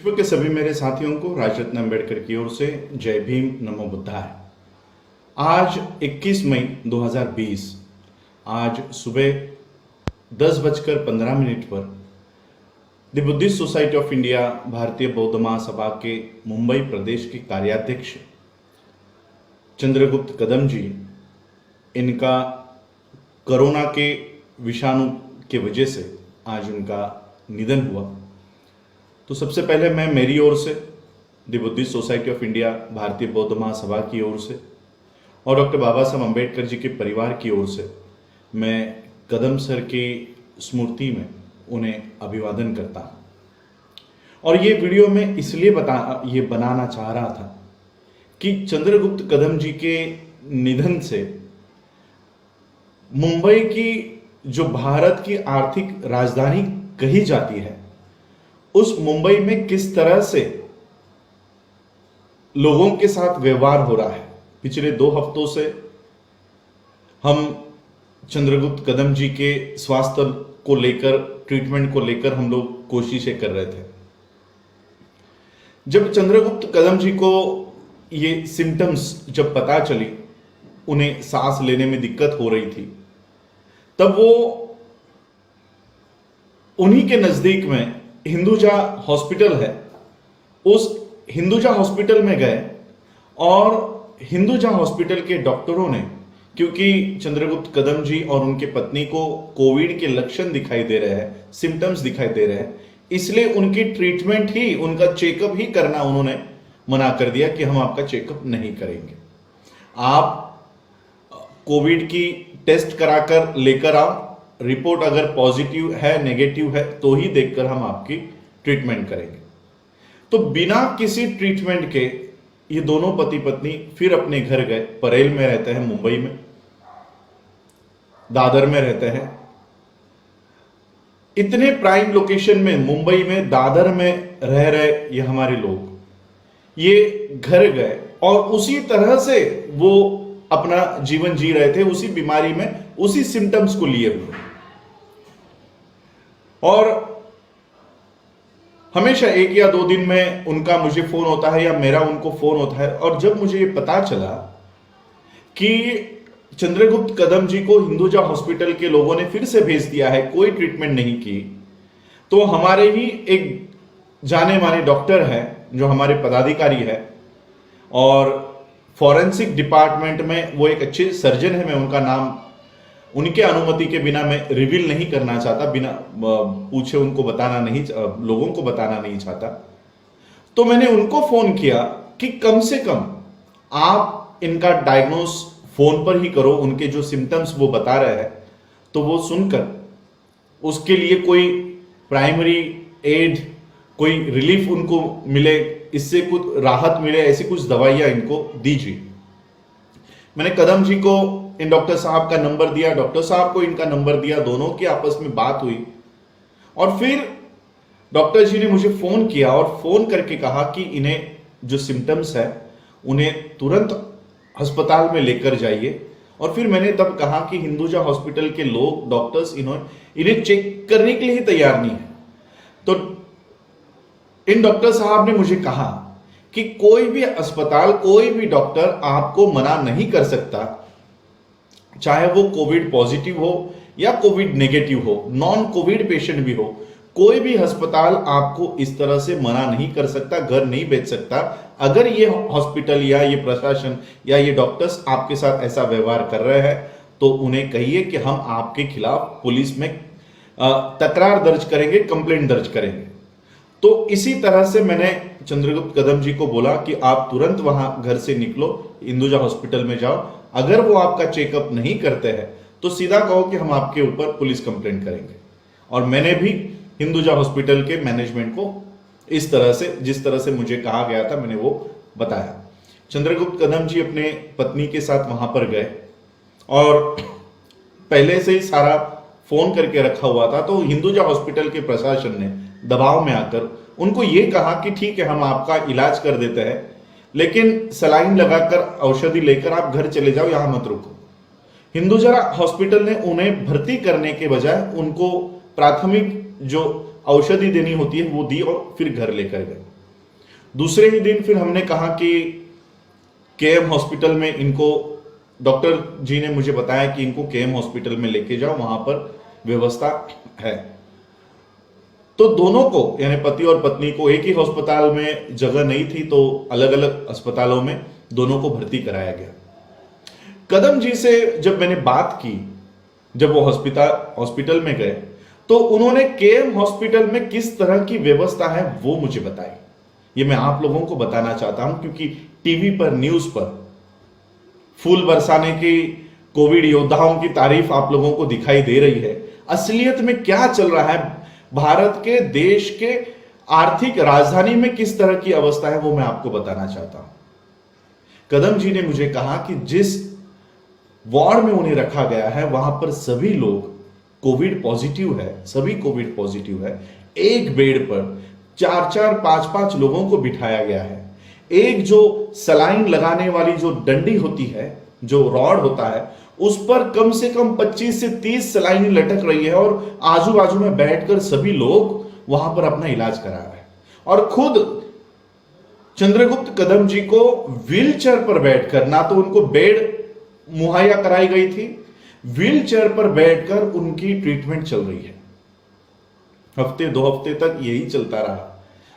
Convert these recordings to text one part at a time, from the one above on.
विश्व के सभी मेरे साथियों को राजरत्न अम्बेडकर की ओर से जय भीम नमो बुद्धाय। आज 21 मई 2020 आज सुबह 10:15 पर the Buddhist society of India भारतीय बौद्ध महासभा के मुंबई प्रदेश के कार्याध्यक्ष चंद्रगुप्त कदम जी, इनका कोरोना के विषाणु के वजह से आज उनका निधन हुआ। तो सबसे पहले मैं मेरी ओर से the Buddhist society of India भारतीय बौद्ध महासभा की ओर से और डॉक्टर बाबा साहब अम्बेडकर जी के परिवार की ओर से मैं कदम सर की स्मृति में उन्हें अभिवादन करता हूँ। और ये वीडियो मैं इसलिए बनाना चाह रहा था कि चंद्रगुप्त कदम जी के निधन से मुंबई की जो भारत की आर्थिक राजधानी कही जाती है, उस मुंबई में किस तरह से लोगों के साथ व्यवहार हो रहा है। पिछले 2 हफ्तों से हम चंद्रगुप्त कदम जी के स्वास्थ्य को लेकर, ट्रीटमेंट को लेकर हम लोग कोशिशें कर रहे थे। जब चंद्रगुप्त कदम जी को ये सिम्टम्स जब पता चली, उन्हें सांस लेने में दिक्कत हो रही थी, तब वो उन्हीं के नजदीक में हिंदुजा हॉस्पिटल है, उस हिंदुजा हॉस्पिटल में गए और हिंदुजा हॉस्पिटल के डॉक्टरों ने, क्योंकि चंद्रगुप्त कदम जी और उनके पत्नी को कोविड के लक्षण दिखाई दे रहे हैं, सिम्टम्स दिखाई दे रहे हैं, इसलिए उनकी ट्रीटमेंट ही, उनका चेकअप ही करना उन्होंने मना कर दिया कि हम आपका चेकअप नहीं करेंगे। आप कोविड की टेस्ट कराकर लेकर आओ, रिपोर्ट अगर पॉजिटिव है, नेगेटिव है, तो ही देखकर हम आपकी ट्रीटमेंट करेंगे। तो बिना किसी ट्रीटमेंट के ये दोनों पति पत्नी फिर अपने घर गए। परेल में रहते हैं, मुंबई में, दादर में रहते हैं। इतने प्राइम लोकेशन में, मुंबई में, दादर में रह रहे ये हमारे लोग, ये घर गए और उसी तरह से वो अपना जीवन जी रहे थे, उसी बीमारी में, उसी सिम्टम्स को लिए हुए। और हमेशा 1 या 2 दिन में उनका मुझे फोन होता है या मेरा उनको फोन होता है। और जब मुझे ये पता चला कि चंद्रगुप्त कदम जी को हिंदुजा हॉस्पिटल के लोगों ने फिर से भेज दिया है, कोई ट्रीटमेंट नहीं की, तो हमारे ही एक जाने माने डॉक्टर है जो हमारे पदाधिकारी है और फॉरेंसिक डिपार्टमेंट में वो एक अच्छे सर्जन है। मैं उनका नाम उनके अनुमति के बिना मैं रिवील नहीं करना चाहता, बिना पूछे उनको बताना नहीं, लोगों को बताना नहीं चाहता। तो मैंने उनको फोन किया कि कम से कम आप इनका डायग्नोस फोन पर ही करो, उनके जो सिम्टम्स वो बता रहे हैं, तो वो सुनकर उसके लिए कोई प्राइमरी एड, कोई रिलीफ उनको मिले, इससे कुछ राहत मिले, ऐसी कुछ दवाइयां इनको दीजिए। मैंने कदम जी को इन डॉक्टर साहब का नंबर दिया, डॉक्टर साहब को इनका नंबर दिया, दोनों की आपस में बात हुई और फिर डॉक्टर जी ने मुझे फोन किया और फोन करके कहा कि इन्हें जो सिम्टम्स है उन्हें तुरंत अस्पताल में लेकर जाइए। और फिर मैंने तब कहा कि हिंदुजा हॉस्पिटल के लोग, डॉक्टर्स, इन्हें चेक करने के लिए ही तैयार नहीं है। तो इन डॉक्टर साहब ने मुझे कहा कि कोई भी अस्पताल, कोई भी डॉक्टर आपको मना नहीं कर सकता, चाहे वो कोविड पॉजिटिव हो या कोविड नेगेटिव हो, नॉन कोविड पेशेंट भी हो, कोई भी अस्पताल आपको इस तरह से मना नहीं कर सकता, घर नहीं भेज सकता। अगर ये हॉस्पिटल या ये प्रशासन या ये डॉक्टर्स आपके साथ ऐसा व्यवहार कर रहे हैं, तो उन्हें कहिए कि हम आपके खिलाफ पुलिस में तकरार दर्ज करेंगे, कंप्लेंट दर्ज करेंगे। तो इसी तरह से मैंने चंद्रगुप्त कदम जी को बोला कि आप तुरंत वहां घर से निकलो, हिंदुजा हॉस्पिटल में जाओ। अगर वो आपका चेकअप नहीं करते हैं तो सीधा कहो कि हम आपके ऊपर पुलिस कंप्लेंट करेंगे। और मैंने भी हिंदुजा हॉस्पिटल के मैनेजमेंट को इस तरह से, जिस तरह से मुझे कहा गया था, मैंने वो बताया। चंद्रगुप्त कदम जी अपने पत्नी के साथ वहां पर गए और पहले से ही सारा फोन करके रखा हुआ था। तो हिंदुजा हॉस्पिटल के प्रशासन ने दबाव में आकर उनको ये कहा कि ठीक है, हम आपका इलाज कर देते हैं, लेकिन सलाइन लगाकर औषधि लेकर आप घर चले जाओ, यहां मत रुको। हिंदुजा हॉस्पिटल ने उन्हें भर्ती करने के बजाय उनको प्राथमिक जो औषधि देनी होती है वो दी और फिर घर लेकर गए। दूसरे ही दिन फिर हमने कहा कि केएम हॉस्पिटल में इनको, डॉक्टर जी ने मुझे बताया कि इनको केएम हॉस्पिटल में लेके जाओ, वहां पर व्यवस्था है। तो दोनों को, यानी पति और पत्नी को, एक ही अस्पताल में जगह नहीं थी तो अलग अलग अस्पतालों में दोनों को भर्ती कराया गया। कदम जी से जब मैंने बात की, जब वो हॉस्पिटल में गए, तो उन्होंने केएम हॉस्पिटल में किस तरह की व्यवस्था है वो मुझे बताई। ये मैं आप लोगों को बताना चाहता हूं, क्योंकि टीवी पर, न्यूज पर फूल बरसाने की कोविड योद्धाओं की तारीफ आप लोगों को दिखाई दे रही है। असलियत में क्या चल रहा है, भारत के, देश के आर्थिक राजधानी में किस तरह की अवस्था है, वो मैं आपको बताना चाहता हूं। कदम जी ने मुझे कहा कि जिस वार्ड में उन्हें रखा गया है वहां पर सभी लोग कोविड पॉजिटिव है, सभी कोविड पॉजिटिव है। एक बेड पर 4-4, 5-5 लोगों को बिठाया गया है। एक जो सलाइन लगाने वाली जो डंडी होती है, जो रॉड होता है, उस पर कम से कम 25 से 30 सलाइन लटक रही है और आजू बाजू में बैठकर सभी लोग वहां पर अपना इलाज करा रहे हैं। और खुद चंद्रगुप्त कदम जी को व्हीलचेयर पर बैठकर, ना तो उनको बेड मुहैया कराई गई थी, व्हीलचेयर पर बैठकर उनकी ट्रीटमेंट चल रही है। हफ्ते 2 हफ्ते तक यही चलता रहा।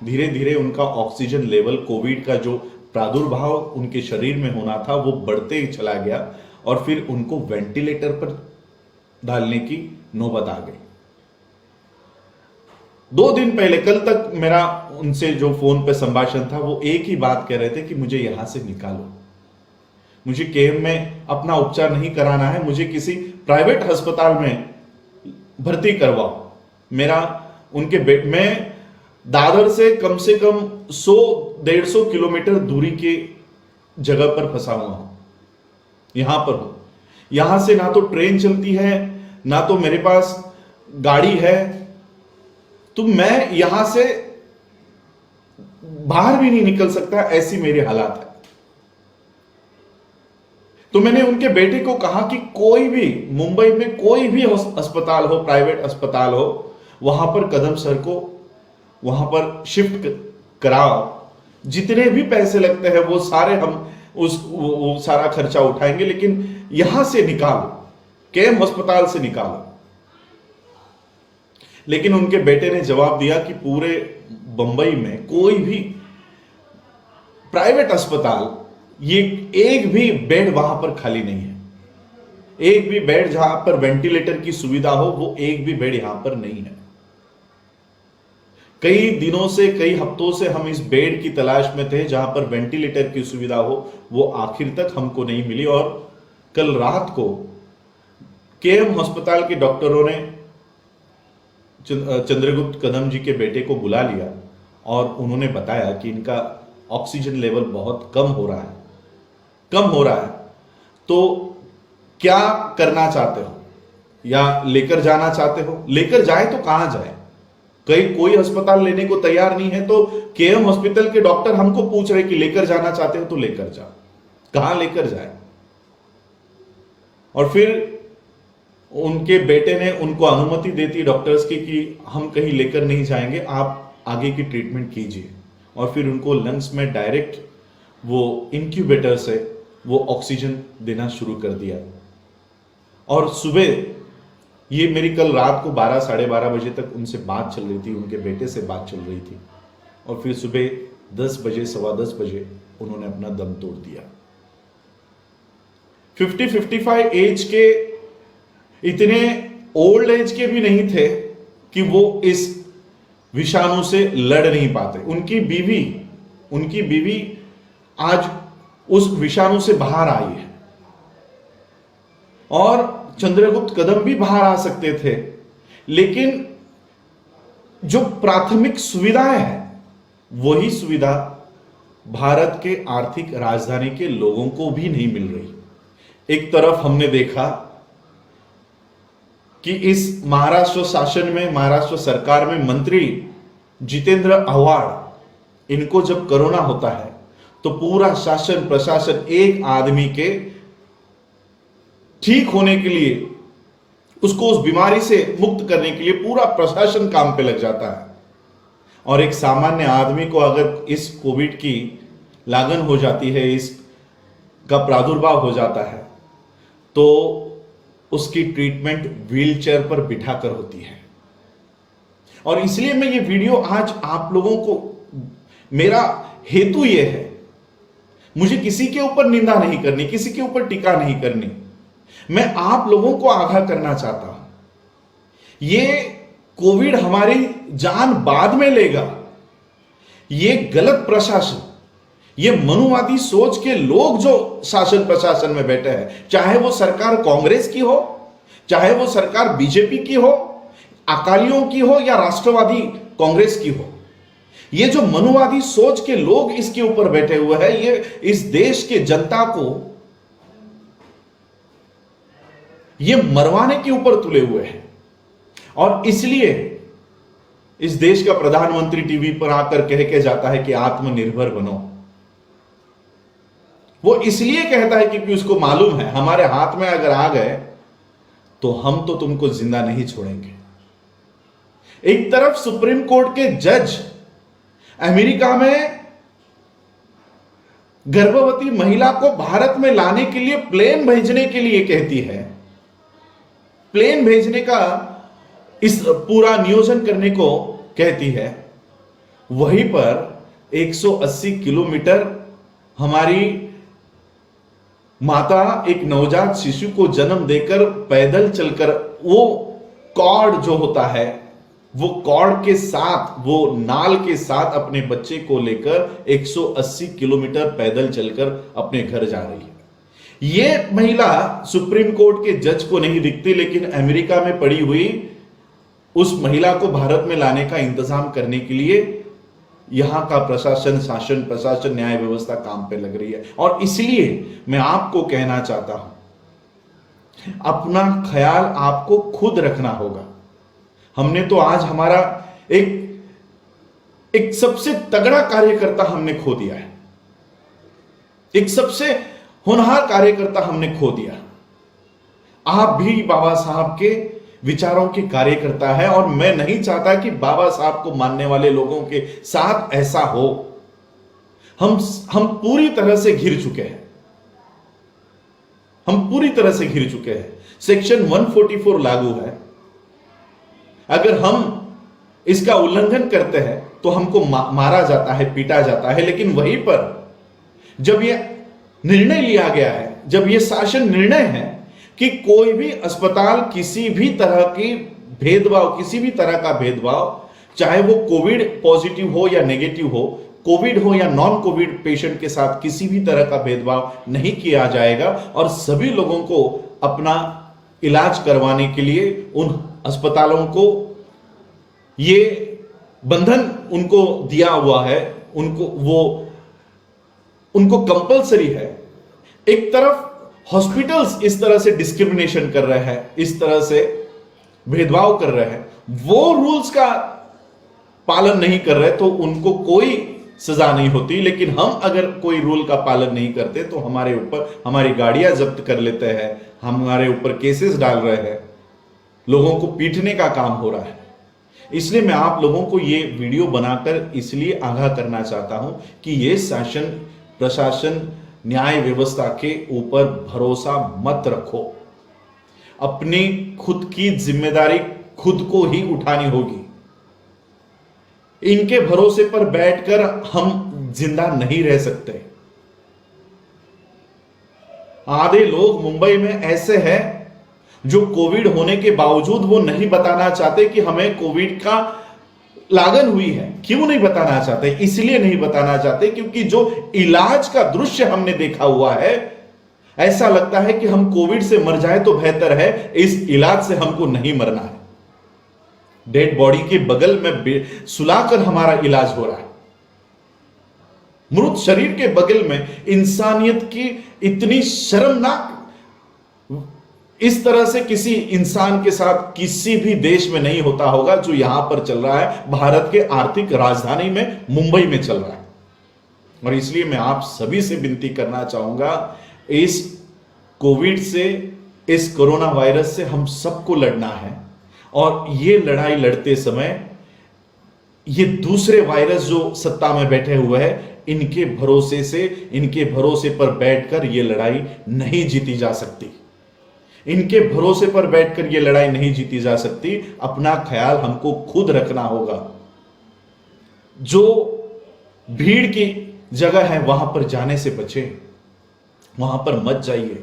धीरे धीरे उनका ऑक्सीजन लेवल, कोविड का जो प्रादुर्भाव उनके शरीर में होना था वो बढ़ते ही चला गया और फिर उनको वेंटिलेटर पर डालने की नौबत आ गई। 2 दिन पहले, कल तक मेरा उनसे जो फोन पे संभाषण था, वो एक ही बात कह रहे थे कि मुझे यहां से निकालो, मुझे केएम में अपना उपचार नहीं कराना है, मुझे किसी प्राइवेट अस्पताल में भर्ती करवाओ। मेरा उनके मैं दादर से कम 100-150 किलोमीटर दूरी के जगह पर फंसा हुआ हूं, यहां पर हूं। यहां से ना तो ट्रेन चलती है, ना तो मेरे पास गाड़ी है, तो मैं यहां से बाहर भी नहीं निकल सकता, ऐसी मेरी हालात है। तो मैंने उनके बेटे को कहा कि कोई भी, मुंबई में कोई भी अस्पताल हो, प्राइवेट अस्पताल हो, वहां पर कदम सर को वहां पर शिफ्ट कराओ। जितने भी पैसे लगते हैं वो सारे हम वो सारा खर्चा उठाएंगे, लेकिन यहां से निकालो, केएम अस्पताल से निकालो। लेकिन उनके बेटे ने जवाब दिया कि पूरे बंबई में कोई भी प्राइवेट अस्पताल, ये एक भी बेड वहां पर खाली नहीं है। एक भी बेड जहां पर वेंटिलेटर की सुविधा हो, वो एक भी बेड यहां पर नहीं है। कई दिनों से, कई हफ्तों से हम इस बेड की तलाश में थे जहां पर वेंटिलेटर की सुविधा हो, वो आखिर तक हमको नहीं मिली। और कल रात को केएम अस्पताल के डॉक्टरों ने चंद्रगुप्त कदम जी के बेटे को बुला लिया और उन्होंने बताया कि इनका ऑक्सीजन लेवल बहुत कम हो रहा है, तो क्या करना चाहते हो, या लेकर जाना चाहते हो? लेकर जाए तो कहां जाए? कोई अस्पताल लेने को तैयार नहीं है, तो केएम हॉस्पिटल के डॉक्टर हमको पूछ रहे कि लेकर जाना चाहते हो तो लेकर जाओ। कहां लेकर जाए? और फिर उनके बेटे ने उनको अनुमति देती डॉक्टर्स की कि हम कहीं लेकर नहीं जाएंगे, आप आगे की ट्रीटमेंट कीजिए। और फिर उनको लंग्स में डायरेक्ट वो इंक्यूबेटर से वो ऑक्सीजन देना शुरू कर दिया। और सुबह, ये मेरी कल रात को 12, साढ़े 12 बजे तक उनसे बात चल रही थी, उनके बेटे से बात चल रही थी, और फिर सुबह 10 बजे, 10:15 बजे उन्होंने अपना दम तोड़ दिया। 50-55 एज के, इतने ओल्ड एज के भी नहीं थे कि वो इस विषाणु से लड़ नहीं पाते। उनकी बीवी आज उस विषाणु से बाहर आई है, और चंद्रगुप्त कदम भी बाहर आ सकते थे, लेकिन जो प्राथमिक सुविधाएं हैं, वही सुविधा भारत के आर्थिक राजधानी के लोगों को भी नहीं मिल रही। एक तरफ हमने देखा कि इस महाराष्ट्र शासन में, महाराष्ट्र सरकार में मंत्री जितेंद्र आव्हाड, इनको जब कोरोना होता है तो पूरा शासन प्रशासन एक आदमी के ठीक होने के लिए, उसको उस बीमारी से मुक्त करने के लिए पूरा प्रशासन काम पे लग जाता है। और एक सामान्य आदमी को अगर इस कोविड की लागन हो जाती है, इसका प्रादुर्भाव हो जाता है, तो उसकी ट्रीटमेंट व्हीलचेयर पर बिठाकर होती है। और इसलिए मैं ये वीडियो आज आप लोगों को, मेरा हेतु ये है, मुझे किसी के ऊपर निंदा नहीं करनी, किसी के ऊपर टीका नहीं करनी, मैं आप लोगों को आगाह करना चाहता हूं। ये कोविड हमारी जान बाद में लेगा, ये गलत प्रशासन, ये मनुवादी सोच के लोग जो शासन प्रशासन में बैठे हैं, चाहे वो सरकार कांग्रेस की हो, चाहे वो सरकार बीजेपी की हो, अकालियों की हो या राष्ट्रवादी कांग्रेस की हो, ये जो मनुवादी सोच के लोग इसके ऊपर बैठे हुए हैं, ये इस देश के जनता को ये मरवाने के ऊपर तुले हुए हैं। और इसलिए इस देश का प्रधानमंत्री टीवी पर आकर कह के जाता है कि आत्मनिर्भर बनो। वो इसलिए कहता है क्योंकि उसको मालूम है हमारे हाथ में अगर आ गए तो हम तो तुमको जिंदा नहीं छोड़ेंगे। एक तरफ सुप्रीम कोर्ट के जज अमेरिका में गर्भवती महिला को भारत में लाने के लिए प्लेन भेजने के लिए कहती है, प्लेन भेजने का इस पूरा नियोजन करने को कहती है, वहीं पर 180 किलोमीटर हमारी माता एक नवजात शिशु को जन्म देकर पैदल चलकर, वो कॉर्ड जो होता है, वो कॉर्ड के साथ, वो नाल के साथ अपने बच्चे को लेकर 180 किलोमीटर पैदल चलकर अपने घर जा रही है। ये महिला सुप्रीम कोर्ट के जज को नहीं दिखती, लेकिन अमेरिका में पड़ी हुई उस महिला को भारत में लाने का इंतजाम करने के लिए यहां का प्रशासन, शासन प्रशासन, न्याय व्यवस्था काम पे लग रही है। और इसलिए मैं आपको कहना चाहता हूं, अपना ख्याल आपको खुद रखना होगा। हमने तो आज हमारा एक सबसे तगड़ा कार्यकर्ता हमने खो दिया है, एक सबसे होनहार कार्यकर्ता हमने खो दिया। आप भी बाबा साहब के विचारों के कार्यकर्ता है, और मैं नहीं चाहता कि बाबा साहब को मानने वाले लोगों के साथ ऐसा हो। हम पूरी तरह से घिर चुके हैं, हम पूरी तरह से घिर चुके हैं। सेक्शन 144 लागू है, अगर हम इसका उल्लंघन करते हैं तो हमको मारा जाता है, पीटा जाता है। लेकिन वहीं पर जब यह निर्णय लिया गया है, जब यह शासन निर्णय है कि कोई भी अस्पताल किसी भी तरह की भेदभाव, किसी भी तरह का भेदभाव, चाहे वो कोविड पॉजिटिव हो या नेगेटिव हो, कोविड हो या नॉन कोविड पेशेंट के साथ किसी भी तरह का भेदभाव नहीं किया जाएगा, और सभी लोगों को अपना इलाज करवाने के लिए उन अस्पतालों को ये बंधन उनको दिया हुआ है, उनको कंपलसरी है। एक तरफ हॉस्पिटल्स इस तरह से डिस्क्रिमिनेशन कर रहे हैं, इस तरह से भेदभाव कर रहे हैं, वो रूल्स का पालन नहीं कर रहे तो उनको कोई सजा नहीं होती। लेकिन हम अगर कोई रूल का पालन नहीं करते तो हमारे ऊपर हमारी गाड़ियां जब्त कर लेते हैं, हमारे ऊपर केसेस डाल रहे हैं, लोगों को पीटने का काम हो रहा है। इसलिए मैं आप लोगों को ये वीडियो बनाकर इसलिए आगाह करना चाहता हूं कि ये शासन प्रशासन न्याय व्यवस्था के ऊपर भरोसा मत रखो। अपनी खुद की जिम्मेदारी खुद को ही उठानी होगी। इनके भरोसे पर बैठकर हम जिंदा नहीं रह सकते। आधे लोग मुंबई में ऐसे हैं जो कोविड होने के बावजूद वो नहीं बताना चाहते कि हमें कोविड का लागन हुई है। क्यों नहीं बताना चाहते? इसलिए नहीं बताना चाहते क्योंकि जो इलाज का दृश्य हमने देखा हुआ है, ऐसा लगता है कि हम कोविड से मर जाए तो बेहतर है, इस इलाज से हमको नहीं मरना है। डेड बॉडी के बगल में सुलाकर हमारा इलाज हो रहा है। मृत शरीर के बगल में इंसानियत की इतनी शर्मनाक, इस तरह से किसी इंसान के साथ किसी भी देश में नहीं होता होगा जो यहां पर चल रहा है, भारत के आर्थिक राजधानी में मुंबई में चल रहा है। और इसलिए मैं आप सभी से विनती करना चाहूंगा, इस कोविड से, इस कोरोना वायरस से हम सबको लड़ना है। और ये लड़ाई लड़ते समय ये दूसरे वायरस जो सत्ता में बैठे हुए हैं, इनके भरोसे पर बैठकर ये लड़ाई नहीं जीती जा सकती। इनके भरोसे पर बैठकर ये लड़ाई नहीं जीती जा सकती। अपना ख्याल हमको खुद रखना होगा। जो भीड़ की जगह है वहां पर जाने से बचे, वहां पर मत जाइए,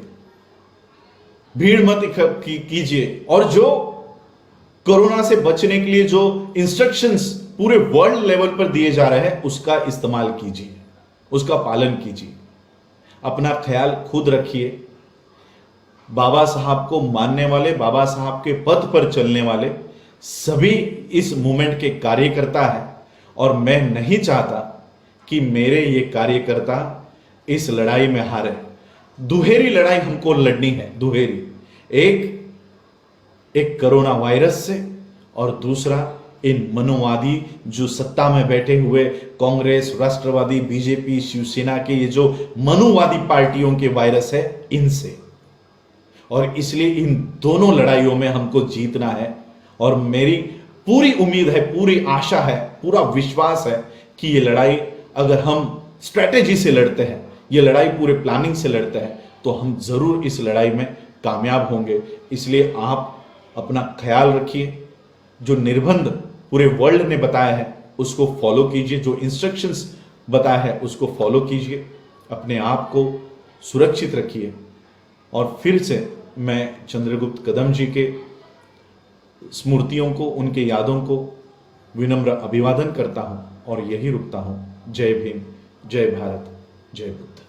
भीड़ मत कीजिए। और जो कोरोना से बचने के लिए जो इंस्ट्रक्शंस पूरे वर्ल्ड लेवल पर दिए जा रहे हैं, उसका इस्तेमाल कीजिए, उसका पालन कीजिए। अपना ख्याल खुद रखिए। बाबा साहब को मानने वाले, बाबा साहब के पथ पर चलने वाले सभी इस मूवमेंट के कार्यकर्ता हैं, और मैं नहीं चाहता कि मेरे ये कार्यकर्ता इस लड़ाई में हारे। दुहेरी लड़ाई हमको लड़नी है, दुहेरी। एक कोरोना वायरस से, और दूसरा इन मनोवादी जो सत्ता में बैठे हुए कांग्रेस, राष्ट्रवादी, बीजेपी, शिवसेना के ये जो मनुवादी पार्टियों के वायरस है, इनसे। और इसलिए इन दोनों लड़ाइयों में हमको जीतना है। और मेरी पूरी उम्मीद है, पूरी आशा है, पूरा विश्वास है कि ये लड़ाई अगर हम स्ट्रेटेजी से लड़ते हैं, ये लड़ाई पूरे प्लानिंग से लड़ते हैं, तो हम जरूर इस लड़ाई में कामयाब होंगे। इसलिए आप अपना ख्याल रखिए। जो निर्बंध पूरे वर्ल्ड ने बताया है उसको फॉलो कीजिए, जो इंस्ट्रक्शंस बताया है उसको फॉलो कीजिए, अपने आप को सुरक्षित रखिए। और फिर से मैं चंद्रगुप्त कदम जी के स्मृतियों को, उनके यादों को विनम्र अभिवादन करता हूं और यही रुकता हूं। जय भीम, जय भारत, जय बुद्ध।